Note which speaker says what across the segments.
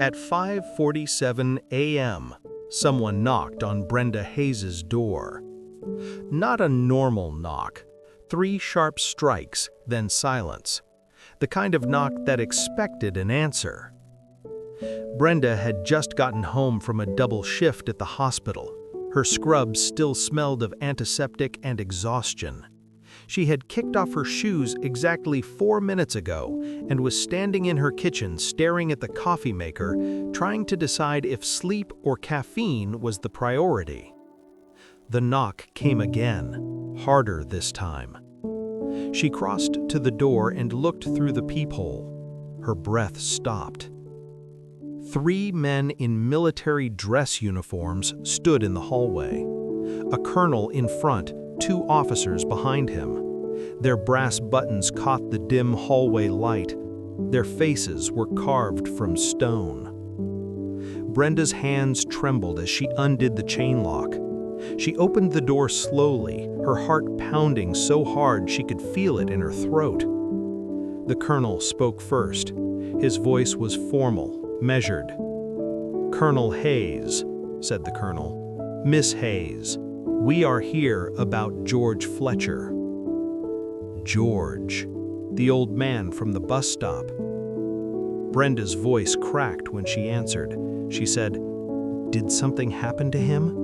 Speaker 1: At 5:47 a.m., someone knocked on Brenda Hayes's door. Not a normal knock. 3 sharp strikes, then silence. The kind of knock that expected an answer. Brenda had just gotten home from a double shift at the hospital. Her scrubs still smelled of antiseptic and exhaustion. She had kicked off her shoes exactly 4 minutes ago and was standing in her kitchen staring at the coffee maker, trying to decide if sleep or caffeine was the priority. The knock came again, harder this time. She crossed to the door and looked through the peephole. Her breath stopped. 3 men in military dress uniforms stood in the hallway. A colonel in front, 2 officers behind him. Their brass buttons caught the dim hallway light. Their faces were carved from stone. Brenda's hands trembled as she undid the chain lock. She opened the door slowly, her heart pounding so hard she could feel it in her throat. The colonel spoke first. His voice was formal, measured. "Colonel Hayes," said the colonel. "Miss Hayes, we are here about George Fletcher." George, the old man from the bus stop. Brenda's voice cracked when she answered. She said, "Did something happen to him?"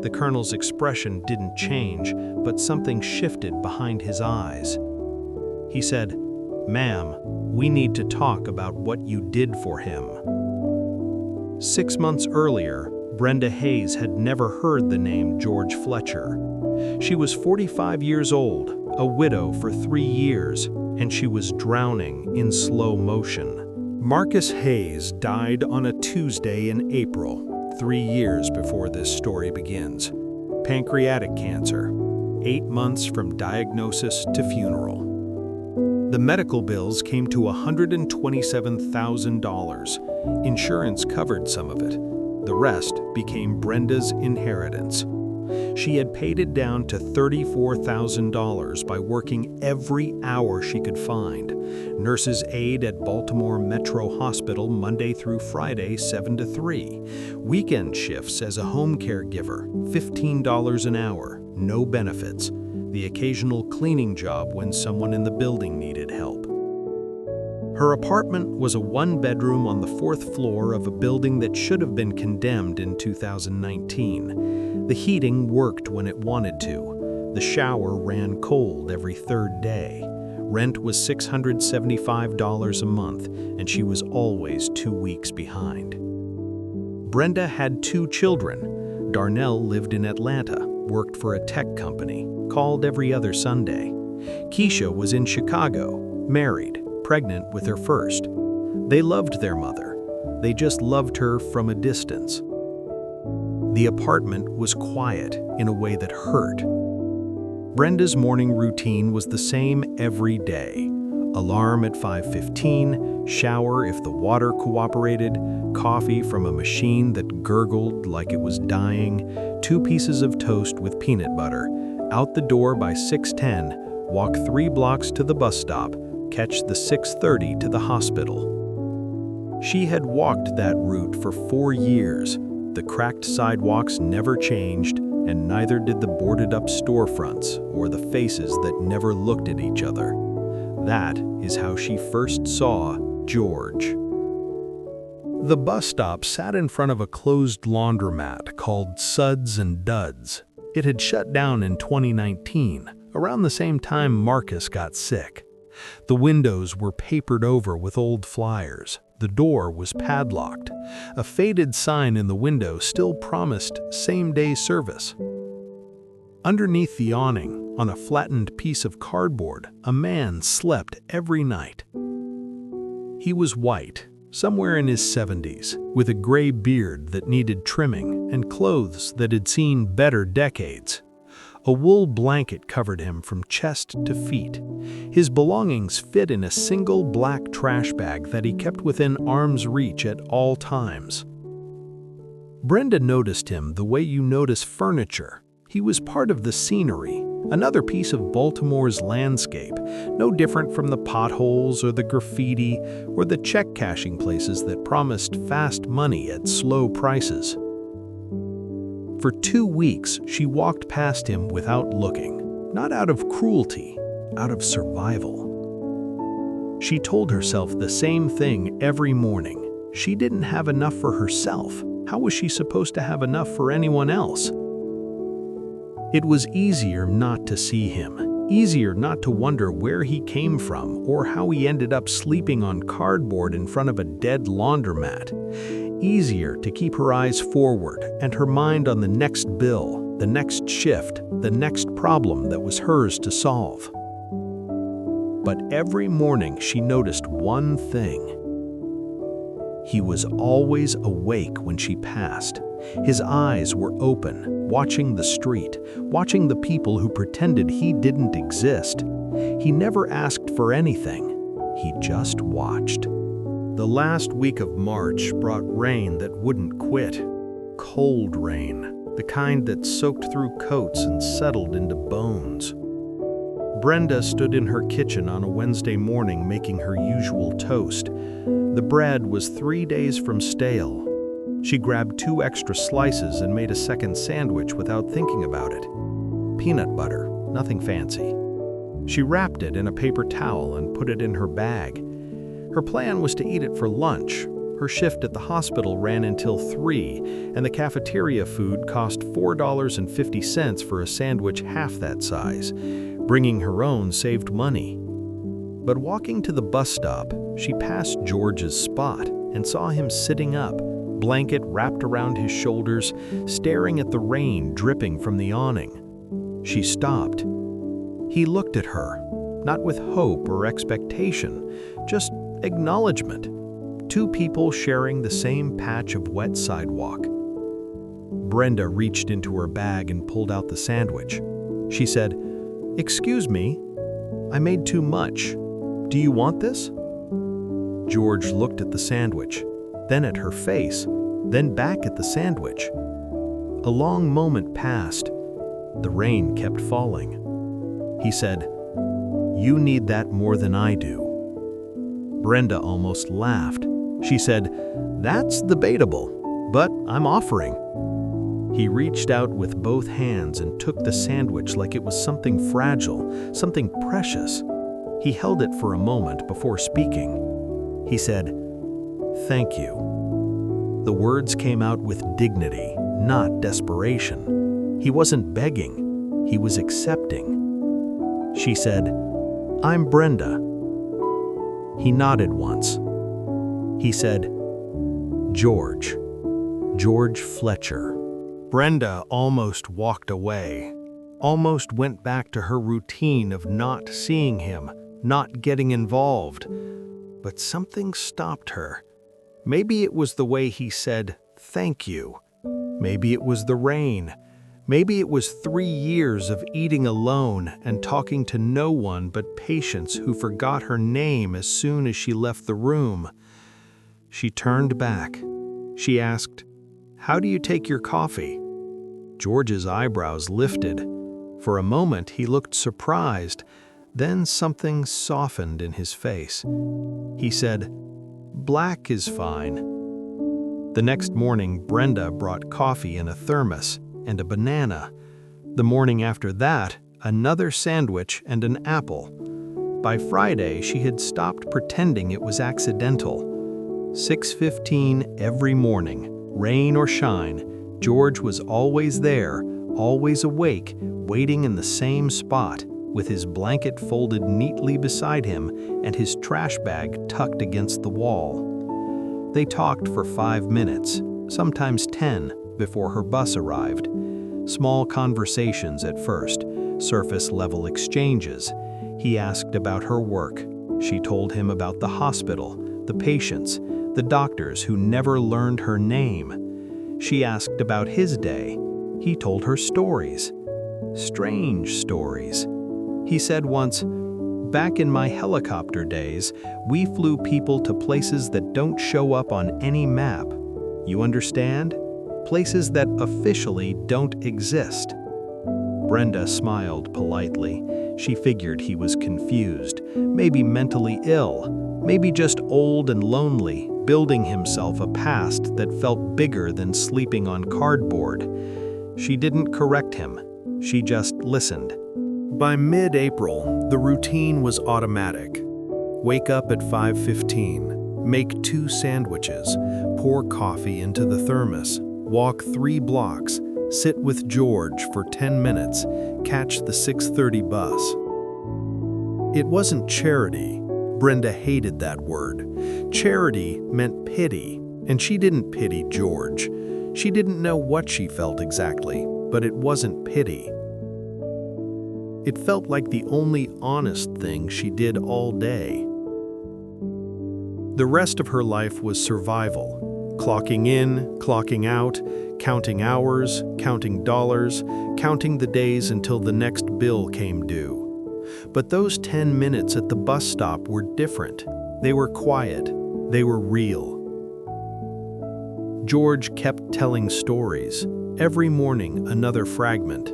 Speaker 1: The colonel's expression didn't change, but something shifted behind his eyes. He said, "Ma'am, we need to talk about what you did for him." 6 months earlier, Brenda Hayes had never heard the name George Fletcher. She was 45 years old, a widow for 3 years, and she was drowning in slow motion. Marcus Hayes died on a Tuesday in April, 3 years before this story begins. Pancreatic cancer, 8 months from diagnosis to funeral. The medical bills came to $127,000. Insurance covered some of it. The rest became Brenda's inheritance. She had paid it down to $34,000 by working every hour she could find. Nurse's aide at Baltimore Metro Hospital Monday through Friday, 7 to 3. Weekend shifts as a home caregiver, $15 an hour, no benefits. The occasional cleaning job when someone in the building needed help. Her apartment was a 1-bedroom on the 4th floor of a building that should have been condemned in 2019. The heating worked when it wanted to. The shower ran cold every 3rd day. Rent was $675 a month, and she was always 2 weeks behind. Brenda had 2 children. Darnell lived in Atlanta, worked for a tech company, called every other Sunday. Keisha was in Chicago, married, pregnant with her first. They loved their mother. They just loved her from a distance. The apartment was quiet in a way that hurt. Brenda's morning routine was the same every day. Alarm at 5:15, shower if the water cooperated, coffee from a machine that gurgled like it was dying, 2 pieces of toast with peanut butter, out the door by 6:10, walk 3 blocks to the bus stop, catch the 6:30 to the hospital. She had walked that route for 4 years. The cracked sidewalks never changed, and neither did the boarded-up storefronts or the faces that never looked at each other. That is how she first saw George. The bus stop sat in front of a closed laundromat called Suds and Duds. It had shut down in 2019, around the same time Marcus got sick. The windows were papered over with old flyers. The door was padlocked. A faded sign in the window still promised same-day service. Underneath the awning, on a flattened piece of cardboard, a man slept every night. He was white, somewhere in his 70s, with a gray beard that needed trimming and clothes that had seen better decades. A wool blanket covered him from chest to feet. His belongings fit in a single black trash bag that he kept within arm's reach at all times. Brenda noticed him the way you notice furniture. He was part of the scenery, Another piece of Baltimore's landscape, no different from the potholes or the graffiti or the check-cashing places that promised fast money at slow prices. For 2 weeks, she walked past him without looking, not out of cruelty, out of survival. She told herself the same thing every morning. She didn't have enough for herself. How was she supposed to have enough for anyone else? It was easier not to see him, easier not to wonder where he came from or how he ended up sleeping on cardboard in front of a dead laundromat. Easier to keep her eyes forward and her mind on the next bill, the next shift, the next problem that was hers to solve. But every morning she noticed one thing. He was always awake when she passed. His eyes were open, watching the street, watching the people who pretended he didn't exist. He never asked for anything. He just watched. The last week of March brought rain that wouldn't quit. Cold rain, the kind that soaked through coats and settled into bones. Brenda stood in her kitchen on a Wednesday morning making her usual toast. The bread was 3 days from stale. She grabbed 2 extra slices and made a second sandwich without thinking about it. Peanut butter, nothing fancy. She wrapped it in a paper towel and put it in her bag. Her plan was to eat it for lunch. Her shift at the hospital ran until 3, and the cafeteria food cost $4.50 for a sandwich half that size. Bringing her own saved money. But walking to the bus stop, she passed George's spot and saw him sitting up, blanket wrapped around his shoulders, staring at the rain dripping from the awning. She stopped. He looked at her, not with hope or expectation, just acknowledgement. 2 people sharing the same patch of wet sidewalk. Brenda reached into her bag and pulled out the sandwich. She said, "Excuse me, I made too much. Do you want this?" George looked at the sandwich, then at her face, then back at the sandwich. A long moment passed. The rain kept falling. He said, "You need that more than I do." Brenda almost laughed. She said, "That's debatable, but I'm offering." He reached out with both hands and took the sandwich like it was something fragile, something precious. He held it for a moment before speaking. He said, "Thank you." The words came out with dignity, not desperation. He wasn't begging, he was accepting. She said, "I'm Brenda." He nodded once. He said, "George Fletcher." Brenda almost walked away, almost went back to her routine of not seeing him, not getting involved. But something stopped her. Maybe it was the way he said, "Thank you." Maybe it was the rain. Maybe it was 3 years of eating alone and talking to no one but patients who forgot her name as soon as she left the room. She turned back. She asked, "How do you take your coffee?" George's eyebrows lifted. For a moment he looked surprised, then something softened in his face. He said, "Black is fine." The next morning, Brenda brought coffee in a thermos and a banana. The morning after that, another sandwich and an apple. By Friday, she had stopped pretending it was accidental. 6:15 every morning, rain or shine, George was always there, always awake, waiting in the same spot, with his blanket folded neatly beside him and his trash bag tucked against the wall. They talked for 5 minutes, sometimes 10, before her bus arrived. Small conversations at first, surface-level exchanges. He asked about her work. She told him about the hospital, the patients, the doctors who never learned her name. She asked about his day. He told her stories. Strange stories. He said once, "Back in my helicopter days, we flew people to places that don't show up on any map. You understand? Places that officially don't exist." Brenda smiled politely. She figured he was confused, maybe mentally ill, maybe just old and lonely, building himself a past that felt bigger than sleeping on cardboard. She didn't correct him. She just listened. By mid-April, the routine was automatic. Wake up at 5:15, make 2 sandwiches, pour coffee into the thermos, walk 3 blocks, sit with George for 10 minutes, catch the 6:30 bus. It wasn't charity. Brenda hated that word. Charity meant pity, and she didn't pity George. She didn't know what she felt exactly, but it wasn't pity. It felt like the only honest thing she did all day. The rest of her life was survival, clocking in, clocking out, counting hours, counting dollars, counting the days until the next bill came due. But those 10 minutes at the bus stop were different. They were quiet. They were real. George kept telling stories, every morning another fragment.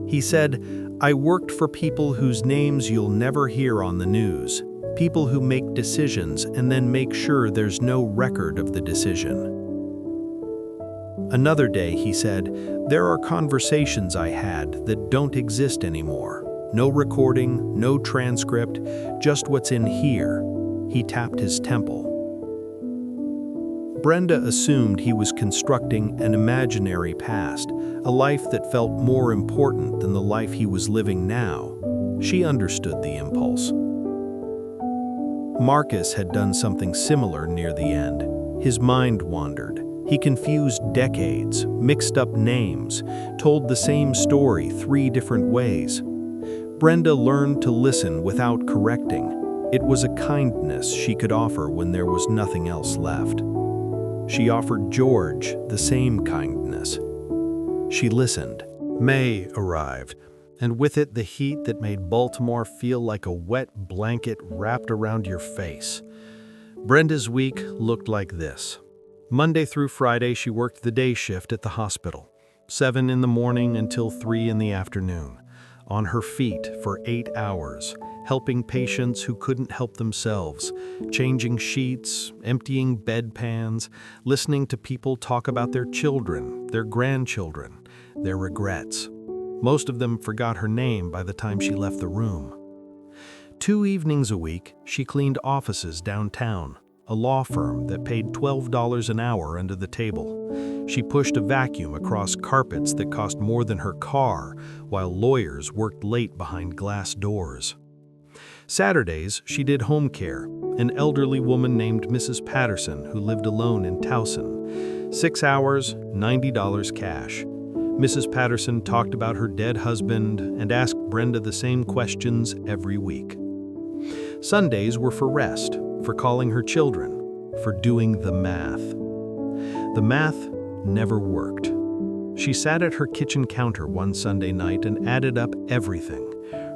Speaker 1: He said, "I worked for people whose names you'll never hear on the news, people who make decisions and then make sure there's no record of the decision." Another day, he said, "There are conversations I had that don't exist anymore. No recording, no transcript, just what's in here." He tapped his temple. Brenda assumed he was constructing an imaginary past, a life that felt more important than the life he was living now. She understood the impulse. Marcus had done something similar near the end. His mind wandered. He confused decades, mixed up names, told the same story 3 different ways. Brenda learned to listen without correcting. It was a kindness she could offer when there was nothing else left. She offered George the same kindness. She listened. May arrived, and with it the heat that made Baltimore feel like a wet blanket wrapped around your face. Brenda's week looked like this. Monday through Friday, she worked the day shift at the hospital, 7 in the morning until 3 in the afternoon, on her feet for 8 hours, helping patients who couldn't help themselves, changing sheets, emptying bedpans, listening to people talk about their children, their grandchildren, their regrets. Most of them forgot her name by the time she left the room. 2 evenings a week, she cleaned offices downtown, a law firm that paid $12 an hour under the table. She pushed a vacuum across carpets that cost more than her car, while lawyers worked late behind glass doors. Saturdays, she did home care, an elderly woman named Mrs. Patterson who lived alone in Towson. 6 hours, $90 cash. Mrs. Patterson talked about her dead husband and asked Brenda the same questions every week. Sundays were for rest, for calling her children, for doing the math. The math never worked. She sat at her kitchen counter one Sunday night and added up everything.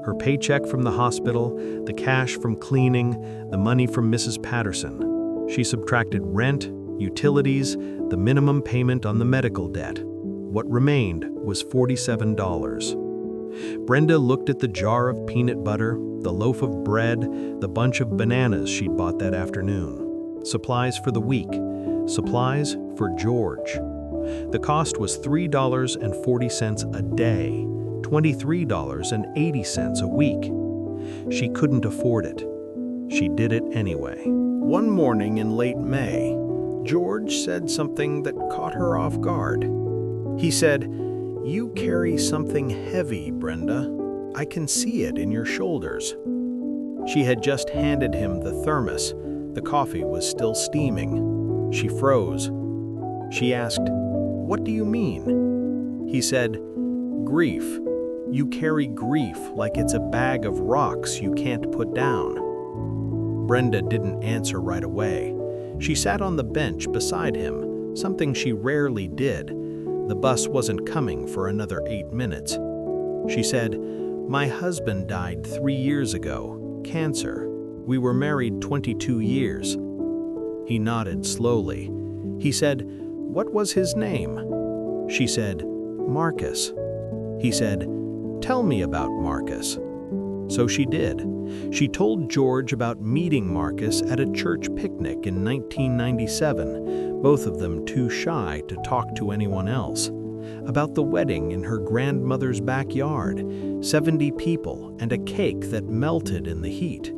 Speaker 1: Her paycheck from the hospital, the cash from cleaning, the money from Mrs. Patterson. She subtracted rent, utilities, the minimum payment on the medical debt. What remained was $47. Brenda looked at the jar of peanut butter, the loaf of bread, the bunch of bananas she'd bought that afternoon. Supplies for the week. Supplies for George. The cost was $3.40 a day, $23.80 a week. She couldn't afford it. She did it anyway. One morning in late May, George said something that caught her off guard. He said, "You carry something heavy, Brenda. I can see it in your shoulders." She had just handed him the thermos. The coffee was still steaming. She froze. She asked, "What do you mean?" He said, "Grief. You carry grief like it's a bag of rocks you can't put down." Brenda didn't answer right away. She sat on the bench beside him, something she rarely did. The bus wasn't coming for another 8 minutes. She said, "My husband died 3 years ago, cancer. We were married 22 years. He nodded slowly. He said, "What was his name?" She said, "Marcus." He said, "Tell me about Marcus." So she did. She told George about meeting Marcus at a church picnic in 1997, both of them too shy to talk to anyone else. About the wedding in her grandmother's backyard, 70 people and a cake that melted in the heat.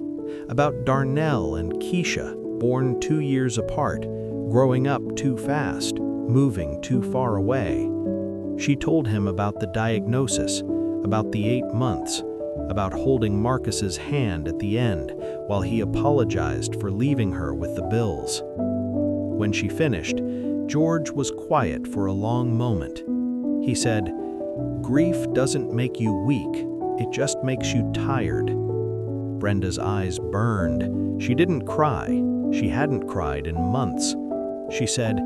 Speaker 1: About Darnell and Keisha, born 2 years apart, growing up too fast, moving too far away. She told him about the diagnosis, about the 8 months, about holding Marcus's hand at the end while he apologized for leaving her with the bills. When she finished, George was quiet for a long moment. He said, "Grief doesn't make you weak, it just makes you tired." Brenda's eyes burned. She didn't cry. She hadn't cried in months. She said,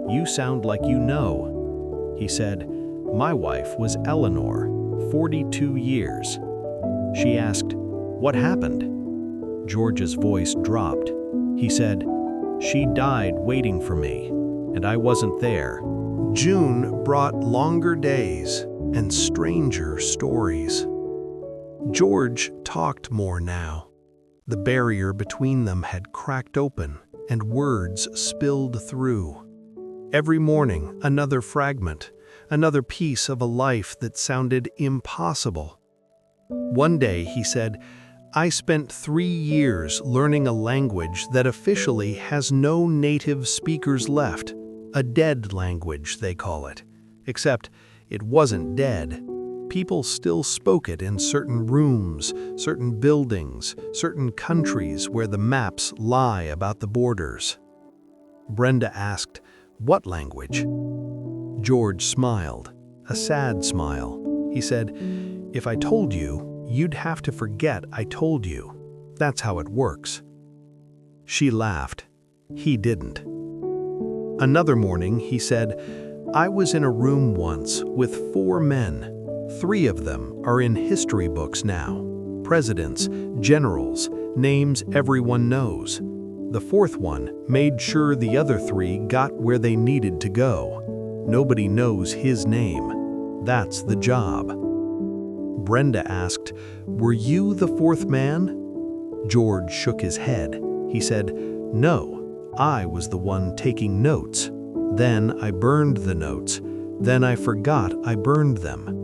Speaker 1: "You sound like you know." He said, "My wife was Eleanor, 42 years." She asked, "What happened?" George's voice dropped. He said, "She died waiting for me, and I wasn't there." June brought longer days and stranger stories. George talked more now. The barrier between them had cracked open, and words spilled through. Every morning, another fragment, another piece of a life that sounded impossible. One day, he said, "I spent 3 years learning a language that officially has no native speakers left. A dead language, they call it. Except it wasn't dead. People still spoke it in certain rooms, certain buildings, certain countries where the maps lie about the borders." Brenda asked, "What language?" George smiled, a sad smile. He said, "If I told you, you'd have to forget I told you. That's how it works." She laughed. He didn't. Another morning, he said, "I was in a room once with 4 men. 3 of them are in history books now. Presidents, generals, names everyone knows. The 4th one made sure the other 3 got where they needed to go. Nobody knows his name. That's the job." Brenda asked, "Were you the 4th man?" George shook his head. He said, "No, I was the one taking notes. Then I burned the notes. Then I forgot I burned them."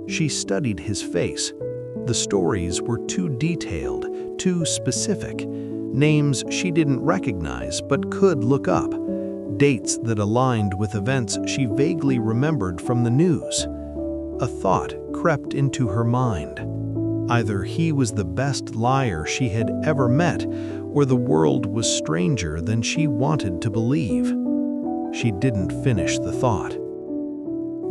Speaker 1: She studied his face. The stories were too detailed, too specific. Names she didn't recognize but could look up. Dates that aligned with events she vaguely remembered from the news. A thought crept into her mind. Either he was the best liar she had ever met, or the world was stranger than she wanted to believe. She didn't finish the thought.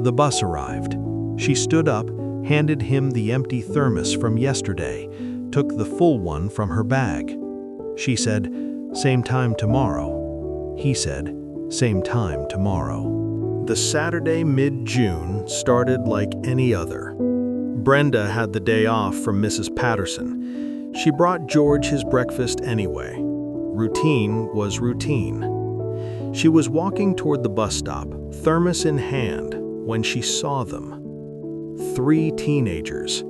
Speaker 1: The bus arrived. She stood up, handed him the empty thermos from yesterday, took the full one from her bag. She said, "Same time tomorrow." He said, "Same time tomorrow." The Saturday mid-June started like any other. Brenda had the day off from Mrs. Patterson. She brought George his breakfast anyway. Routine was routine. She was walking toward the bus stop, thermos in hand, when she saw them. 3 teenagers,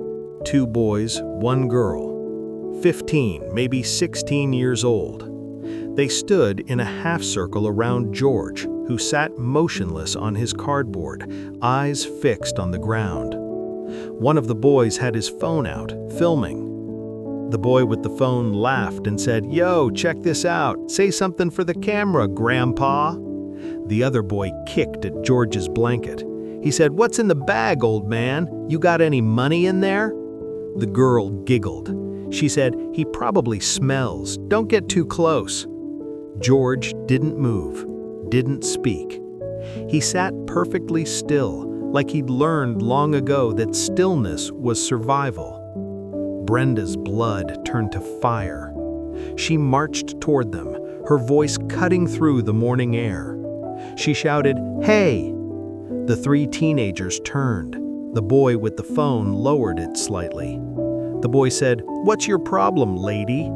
Speaker 1: 2 boys, 1 girl, 15, maybe 16 years old. They stood in a half-circle around George, who sat motionless on his cardboard, eyes fixed on the ground. One of the boys had his phone out, filming. The boy with the phone laughed and said, "Yo, check this out. Say something for the camera, Grandpa." The other boy kicked at George's blanket. He said, "What's in the bag, old man? You got any money in there?" The girl giggled. She said, "He probably smells. Don't get too close." George didn't move, didn't speak. He sat perfectly still, like he'd learned long ago that stillness was survival. Brenda's blood turned to fire. She marched toward them, her voice cutting through the morning air. She shouted, "Hey!" The 3 teenagers turned. The boy with the phone lowered it slightly. The boy said, "What's your problem, lady?"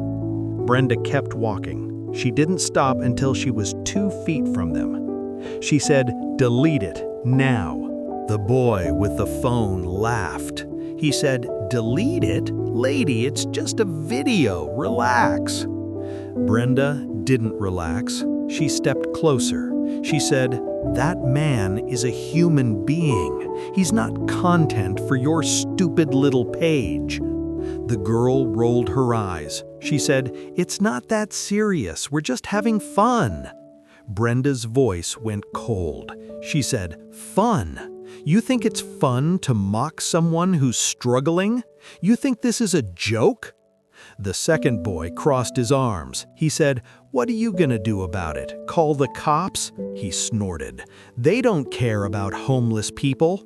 Speaker 1: Brenda kept walking. She didn't stop until she was 2 feet from them. She said, "Delete it, now." The boy with the phone laughed. He said, "Delete it? Lady, it's just a video. Relax." Brenda didn't relax. She stepped closer. She said, "That man is a human being. He's not content for your stupid little page." The girl rolled her eyes. She said, "It's not that serious. We're just having fun." Brenda's voice went cold. She said, "Fun? You think it's fun to mock someone who's struggling? You think this is a joke?" The second boy crossed his arms. He said, "What are you gonna do about it? Call the cops?" He snorted. "They don't care about homeless people."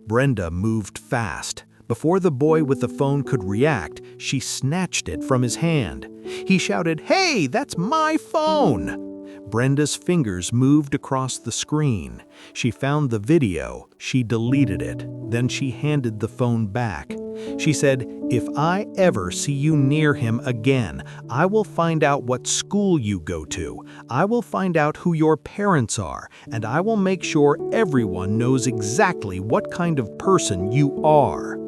Speaker 1: Brenda moved fast. Before the boy with the phone could react, she snatched it from his hand. He shouted, "Hey, that's my phone!" Brenda's fingers moved across the screen. She found the video. She deleted it. Then she handed the phone back. She said, "If I ever see you near him again, I will find out what school you go to. I will find out who your parents are, and I will make sure everyone knows exactly what kind of person you are."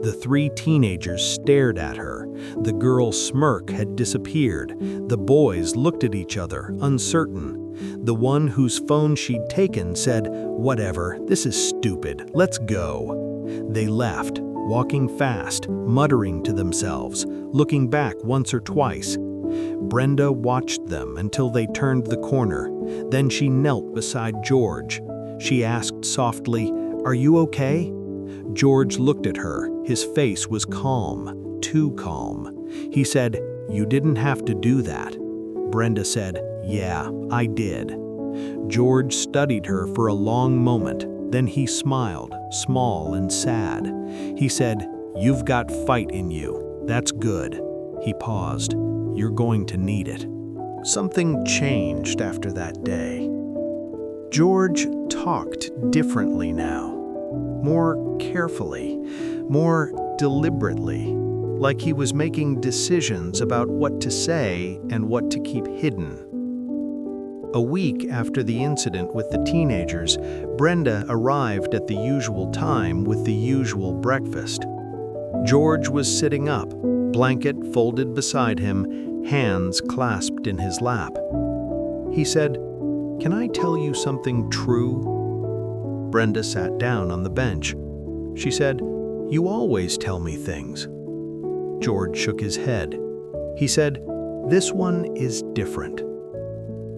Speaker 1: The three teenagers stared at her. The girl's smirk had disappeared. The boys looked at each other, uncertain. The one whose phone she'd taken said, "Whatever, this is stupid, let's go." They left, walking fast, muttering to themselves, looking back once or twice. Brenda watched them until they turned the corner. Then she knelt beside George. She asked softly, "Are you okay?" George looked at her. His face was calm, too calm. He said, "You didn't have to do that." Brenda said, "Yeah, I did." George studied her for a long moment. Then he smiled, small and sad. He said, "You've got fight in you. That's good." He paused. "You're going to need it." Something changed after that day. George talked differently now. More carefully, more deliberately, like he was making decisions about what to say and what to keep hidden. A week after the incident with the teenagers, Brenda arrived at the usual time with the usual breakfast. George was sitting up, blanket folded beside him, hands clasped in his lap. He said, "Can I tell you something true?" Brenda sat down on the bench. She said, "You always tell me things." George shook his head. He said, "This one is different."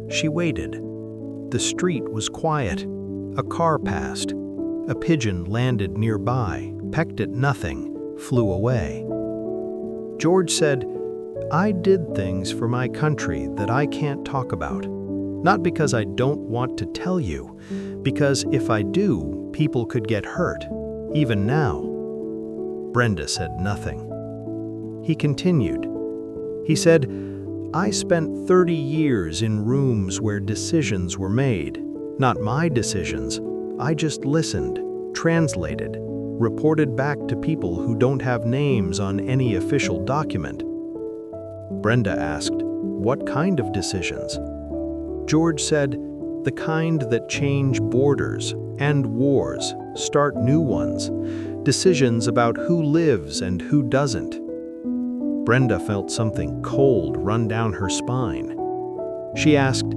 Speaker 1: She waited. The street was quiet. A car passed. A pigeon landed nearby, pecked at nothing, flew away. George said, "I did things for my country that I can't talk about. Not because I don't want to tell you, because if I do, people could get hurt, even now." Brenda said nothing. He continued. He said, "I spent 30 years in rooms where decisions were made. Not my decisions. I just listened, translated, reported back to people who don't have names on any official document." Brenda asked, "What kind of decisions?" George said, "The kind that change borders, end wars, start new ones, decisions about who lives and who doesn't." Brenda felt something cold run down her spine. She asked,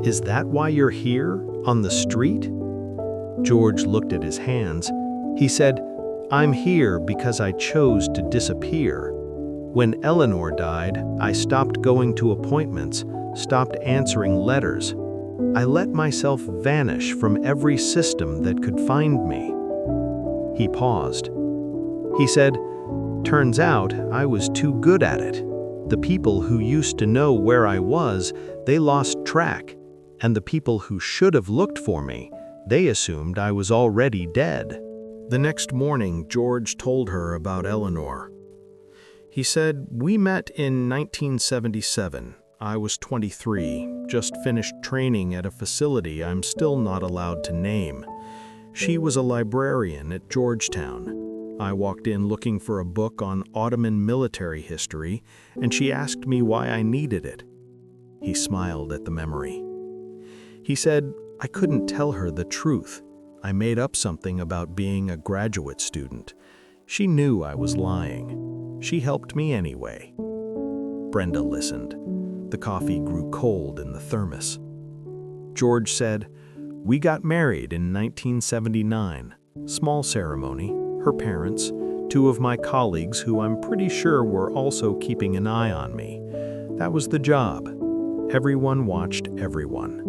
Speaker 1: "Is that why you're here, on the street?" George looked at his hands. He said, "I'm here because I chose to disappear. When Eleanor died, I stopped going to appointments, stopped answering letters. I let myself vanish from every system that could find me." He paused. He said, "Turns out I was too good at it. The people who used to know where I was, they lost track, and the people who should have looked for me, they assumed I was already dead." The next morning, George told her about Eleanor. He said, "We met in 1977. I was 23, just finished training at a facility I'm still not allowed to name. She was a librarian at Georgetown. I walked in looking for a book on Ottoman military history, and she asked me why I needed it." He smiled at the memory. He said, "I couldn't tell her the truth. I made up something about being a graduate student. She knew I was lying. She helped me anyway." Brenda listened. The coffee grew cold in the thermos. George said, "We got married in 1979. Small ceremony, her parents, two of my colleagues who I'm pretty sure were also keeping an eye on me. That was the job. Everyone watched everyone."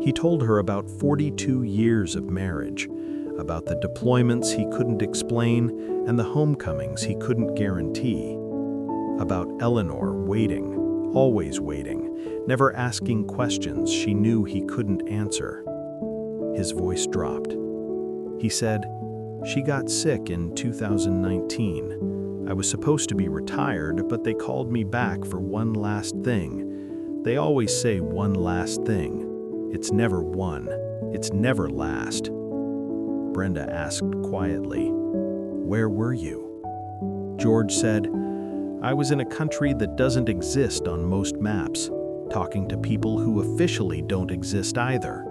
Speaker 1: He told her about 42 years of marriage, about the deployments he couldn't explain and the homecomings he couldn't guarantee, about Eleanor waiting, always waiting, never asking questions she knew he couldn't answer. His voice dropped. He said, "She got sick in 2019. I was supposed to be retired, but they called me back for one last thing. They always say one last thing. It's never one. It's never last." Brenda asked quietly, "Where were you?" George said, "I was in a country that doesn't exist on most maps, talking to people who officially don't exist either.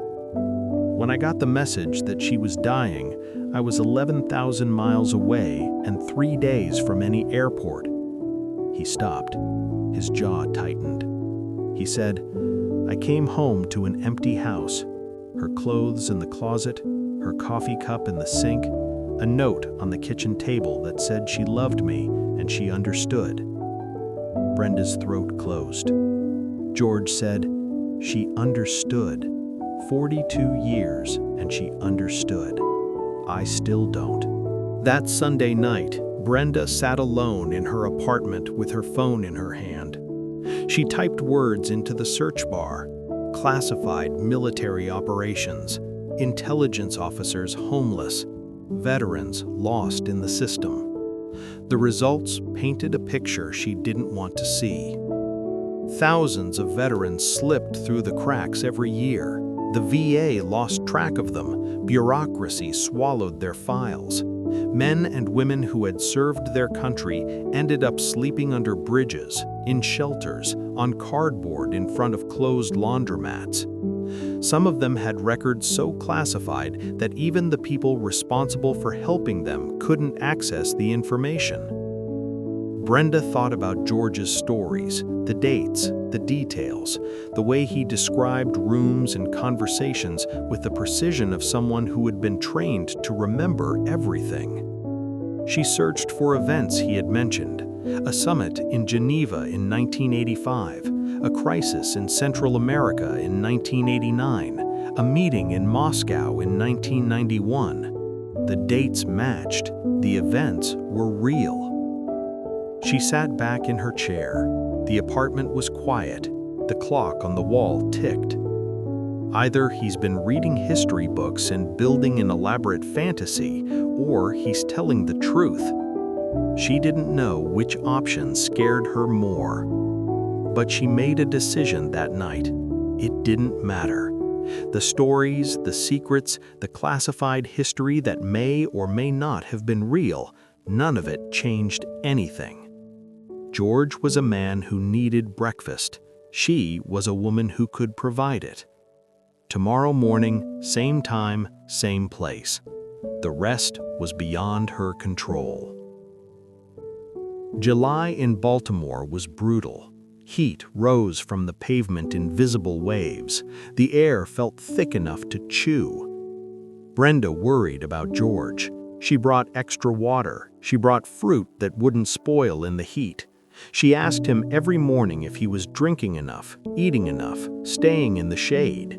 Speaker 1: When I got the message that she was dying, I was 11,000 miles away and 3 days from any airport." He stopped. His jaw tightened. He said, "I came home to an empty house, her clothes in the closet, her coffee cup in the sink, a note on the kitchen table that said she loved me and she understood." Brenda's throat closed. George said, "She understood. 42 years and she understood. I still don't." That Sunday night, Brenda sat alone in her apartment with her phone in her hand. She typed words into the search bar: classified military operations, intelligence officers homeless, veterans lost in the system. The results painted a picture she didn't want to see. Thousands of veterans slipped through the cracks every year. The VA lost track of them. Bureaucracy swallowed their files. Men and women who had served their country ended up sleeping under bridges, in shelters, on cardboard in front of closed laundromats. Some of them had records so classified that even the people responsible for helping them couldn't access the information. Brenda thought about George's stories, the dates, the details, the way he described rooms and conversations with the precision of someone who had been trained to remember everything. She searched for events he had mentioned: a summit in Geneva in 1985, a crisis in Central America in 1989, a meeting in Moscow in 1991. The dates matched. The events were real. She sat back in her chair. The apartment was quiet. The clock on the wall ticked. Either he's been reading history books and building an elaborate fantasy, or he's telling the truth. She didn't know which option scared her more. But she made a decision that night. It didn't matter. The stories, the secrets, the classified history that may or may not have been real, none of it changed anything. George was a man who needed breakfast. She was a woman who could provide it. Tomorrow morning, same time, same place. The rest was beyond her control. July in Baltimore was brutal. Heat rose from the pavement in visible waves. The air felt thick enough to chew. Brenda worried about George. She brought extra water. She brought fruit that wouldn't spoil in the heat. She asked him every morning if he was drinking enough, eating enough, staying in the shade.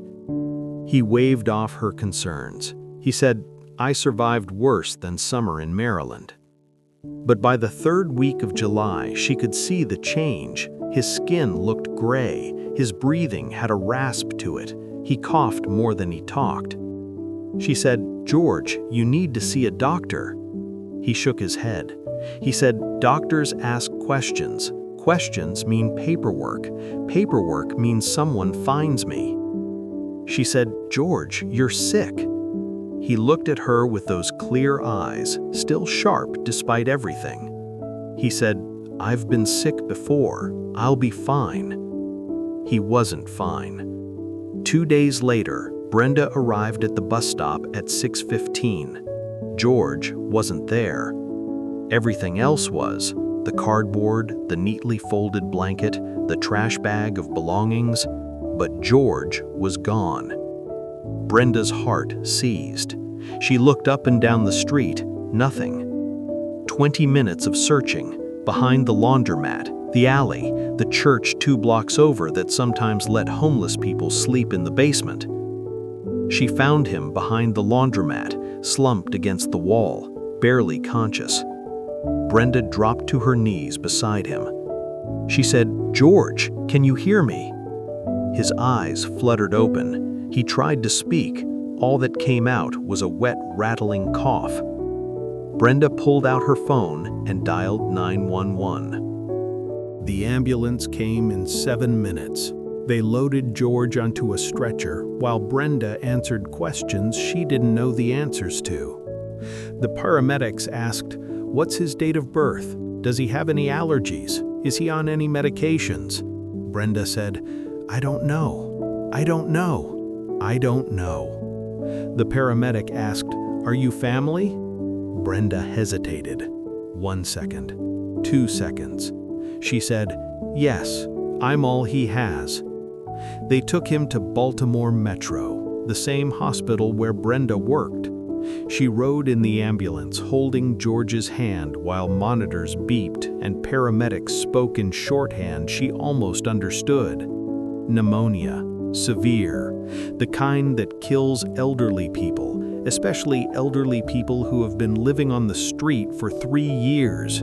Speaker 1: He waved off her concerns. He said, "I survived worse than summer in Maryland." But by the third week of July, she could see the change. His skin looked gray. His breathing had a rasp to it. He coughed more than he talked. She said, "George, you need to see a doctor." He shook his head. He said, "Doctors ask questions. Questions mean paperwork. Paperwork means someone finds me." She said, "George, you're sick." He looked at her with those clear eyes, still sharp despite everything. He said, "I've been sick before. I'll be fine." He wasn't fine. 2 days later, Brenda arrived at the bus stop at 6:15. George wasn't there. Everything else was: the cardboard, the neatly folded blanket, the trash bag of belongings, but George was gone. Brenda's heart seized. She looked up and down the street, nothing. 20 minutes of searching, behind the laundromat, the alley, the church 2 blocks over that sometimes let homeless people sleep in the basement. She found him behind the laundromat, slumped against the wall, barely conscious. Brenda dropped to her knees beside him. She said, "George, can you hear me?" His eyes fluttered open. He tried to speak. All that came out was a wet, rattling cough. Brenda pulled out her phone and dialed 911. The ambulance came in 7 minutes. They loaded George onto a stretcher while Brenda answered questions she didn't know the answers to. The paramedics asked, "What's his date of birth? Does he have any allergies? Is he on any medications?" Brenda said, "I don't know. I don't know. I don't know." The paramedic asked, "Are you family?" Brenda hesitated. 1 second, 2 seconds. She said, "Yes, I'm all he has." They took him to Baltimore Metro, the same hospital where Brenda worked. She rode in the ambulance, holding George's hand while monitors beeped and paramedics spoke in shorthand she almost understood. Pneumonia, severe, the kind that kills elderly people, especially elderly people who have been living on the street for 3 years.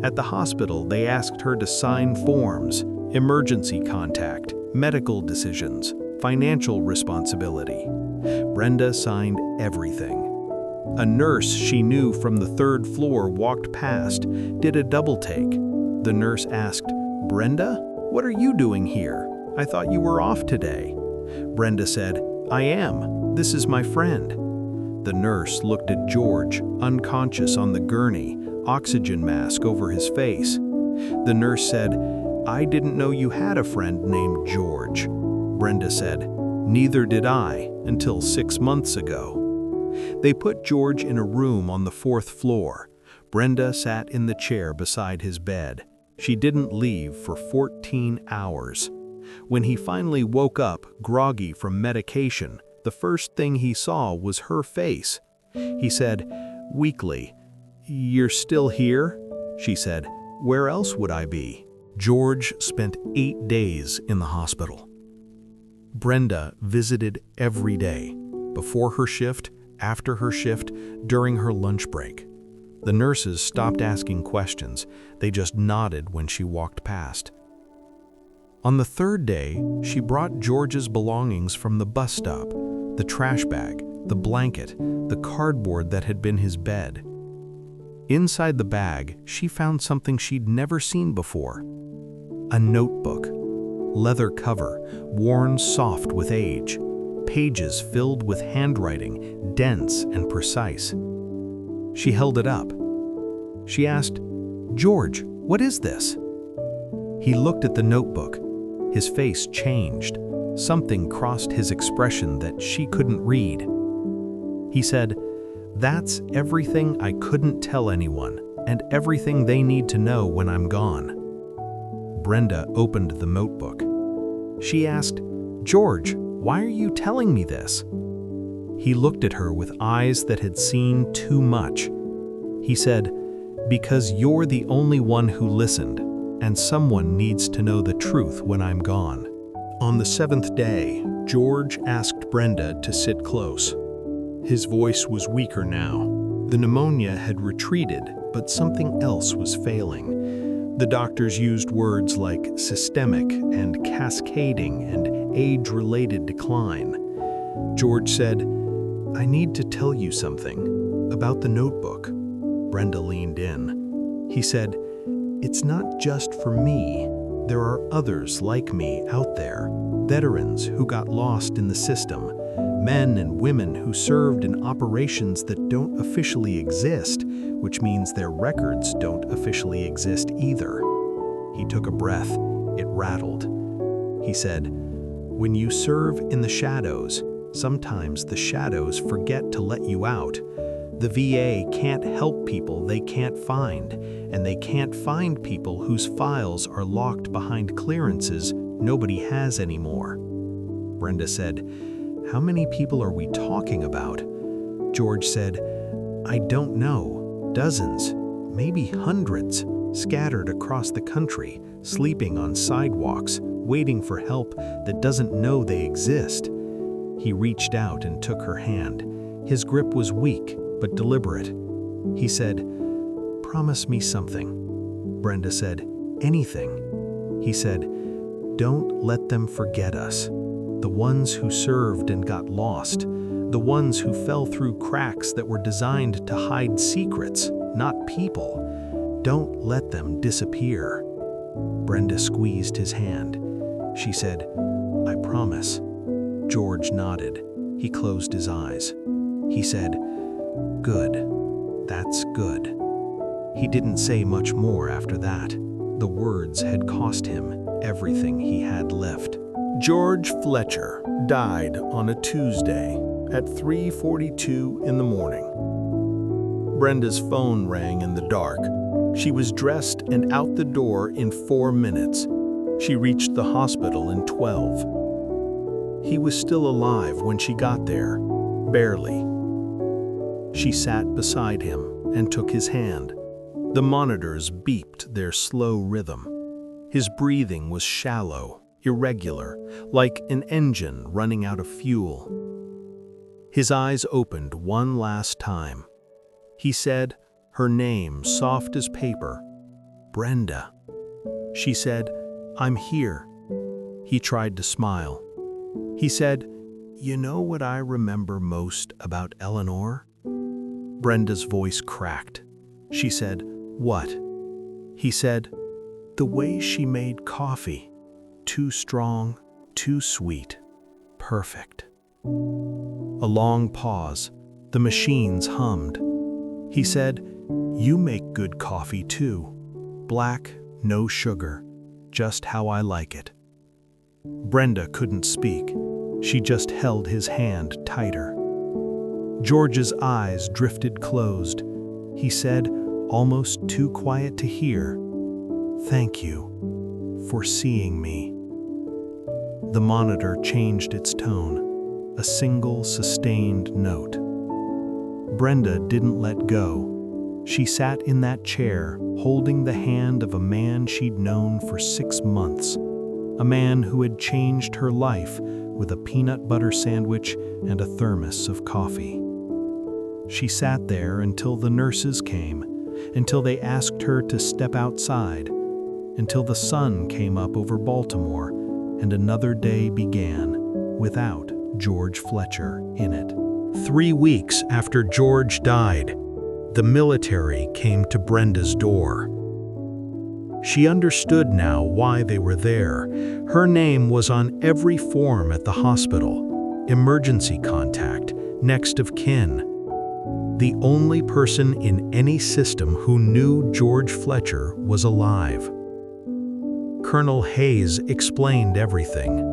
Speaker 1: At the hospital, they asked her to sign forms: emergency contact, medical decisions, financial responsibility. Brenda signed everything. A nurse she knew from the 3rd floor walked past, did a double take. The nurse asked, "Brenda, what are you doing here? I thought you were off today." Brenda said, "I am. This is my friend." The nurse looked at George, unconscious on the gurney, oxygen mask over his face. The nurse said, "I didn't know you had a friend named George." Brenda said, "Neither did I until 6 months ago." They put George in a room on the 4th floor. Brenda sat in the chair beside his bed. She didn't leave for 14 hours. When he finally woke up, groggy from medication, the first thing he saw was her face. He said, weakly, "You're still here?" She said, "Where else would I be?" George spent 8 days in the hospital. Brenda visited every day, before her shift, after her shift, during her lunch break. The nurses stopped asking questions. They just nodded when she walked past. On the 3rd day, she brought George's belongings from the bus stop: the trash bag, the blanket, the cardboard that had been his bed. Inside the bag, she found something she'd never seen before: a notebook, leather cover, worn soft with age, pages filled with handwriting, dense and precise. She held it up. She asked, "George, what is this?" He looked at the notebook. His face changed. Something crossed his expression that she couldn't read. He said, "That's everything I couldn't tell anyone, and everything they need to know when I'm gone." Brenda opened the notebook. She asked, "George, why are you telling me this?" He looked at her with eyes that had seen too much. He said, "Because you're the only one who listened, and someone needs to know the truth when I'm gone." On the 7th day, George asked Brenda to sit close. His voice was weaker now. The pneumonia had retreated, but something else was failing. The doctors used words like systemic and cascading and age-related decline. George said, "I need to tell you something about the notebook." Brenda leaned in. He said, "It's not just for me. There are others like me out there, veterans who got lost in the system, men and women who served in operations that don't officially exist, which means their records don't officially exist either." He took a breath. It rattled. He said, "When you serve in the shadows, Sometimes the shadows forget to let you out. The VA can't help people they can't find, and they can't find people whose files are locked behind clearances nobody has anymore. Brenda said, "How many people are we talking about?" George said, "I don't know. Dozens, maybe hundreds, scattered across the country, sleeping on sidewalks, waiting for help that doesn't know they exist." He reached out and took her hand. His grip was weak, but deliberate. He said, "Promise me something." Brenda said, "Anything." He said, "Don't let them forget us. The ones who served and got lost. The ones who fell through cracks that were designed to hide secrets, not people. Don't let them disappear." Brenda squeezed his hand. She said, "I promise." George nodded. He closed his eyes. He said, "Good. That's good." He didn't say much more after that. The words had cost him everything he had left. George Fletcher died on a Tuesday at 3:42 in the morning. Brenda's phone rang in the dark. She was dressed and out the door in 4 minutes. She reached the hospital in 12. He was still alive when she got there, barely. She sat beside him and took his hand. The monitors beeped their slow rhythm. His breathing was shallow, irregular, like an engine running out of fuel. His eyes opened one last time. He said, her name soft as paper, "Brenda." She said, "I'm here." He tried to smile. He said, "You know what I remember most about Eleanor?" Brenda's voice cracked. She said, "What?" He said, "The way she made coffee. Too strong, too sweet, perfect." A long pause. The machines hummed. He said, "You make good coffee too. Black, no sugar, just how I like it." Brenda couldn't speak. She just held his hand tighter. George's eyes drifted closed. He said, almost too quiet to hear, "Thank you for seeing me." The monitor changed its tone, a single sustained note. Brenda didn't let go. She sat in that chair, holding the hand of a man she'd known for 6 months, a man who had changed her life with a peanut butter sandwich and a thermos of coffee. She sat there until the nurses came, until they asked her to step outside, until the sun came up over Baltimore and another day began without George Fletcher in it. 3 weeks after George died, the military came to Brenda's door. She understood now why they were there. Her name was on every form at the hospital. Emergency contact, next of kin. The only person in any system who knew George Fletcher was alive. Colonel Hayes explained everything.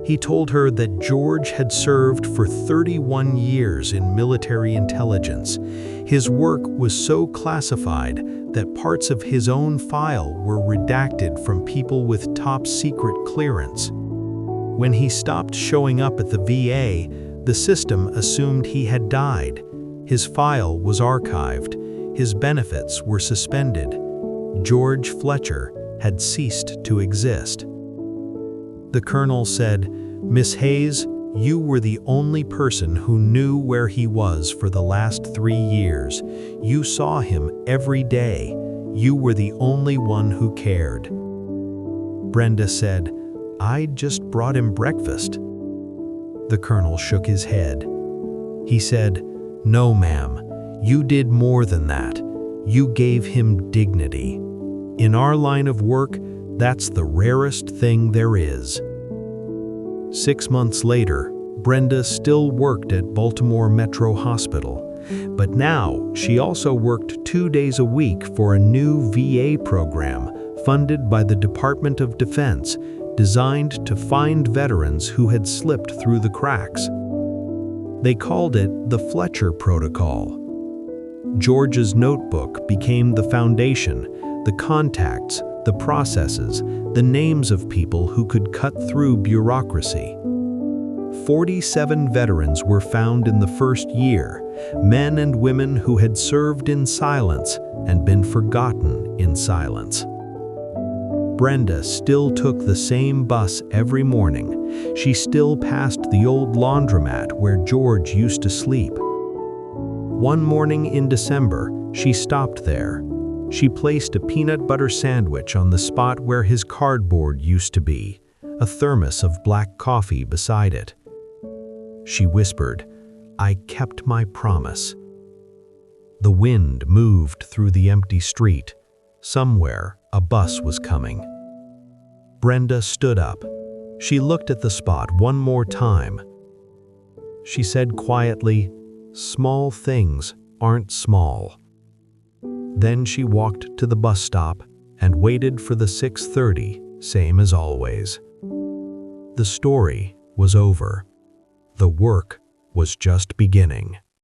Speaker 1: He told her that George had served for 31 years in military intelligence. His work was so classified that parts of his own file were redacted from people with top-secret clearance. When he stopped showing up at the VA, the system assumed he had died. His file was archived. His benefits were suspended. George Fletcher had ceased to exist. The colonel said, "Miss Hayes, you were the only person who knew where he was for the last 3 years. You saw him every day. You were the only one who cared." Brenda said, "I just brought him breakfast." The colonel shook his head. He said, "No, ma'am, you did more than that. You gave him dignity. In our line of work, that's the rarest thing there is." 6 months later, Brenda still worked at Baltimore Metro Hospital, but now she also worked 2 days a week for a new VA program funded by the Department of Defense, designed to find veterans who had slipped through the cracks. They called it the Fletcher Protocol. George's notebook became the foundation, the contacts, the processes, the names of people who could cut through bureaucracy. 47 veterans were found in the first year, men and women who had served in silence and been forgotten in silence. Brenda still took the same bus every morning. She still passed the old laundromat where George used to sleep. One morning in December, she stopped there. She placed a peanut butter sandwich on the spot where his cardboard used to be, a thermos of black coffee beside it. She whispered, "I kept my promise." The wind moved through the empty street. Somewhere, a bus was coming. Brenda stood up. She looked at the spot one more time. She said quietly, "Small things aren't small." Then she walked to the bus stop and waited for the 6:30, same as always. The story was over. The work was just beginning.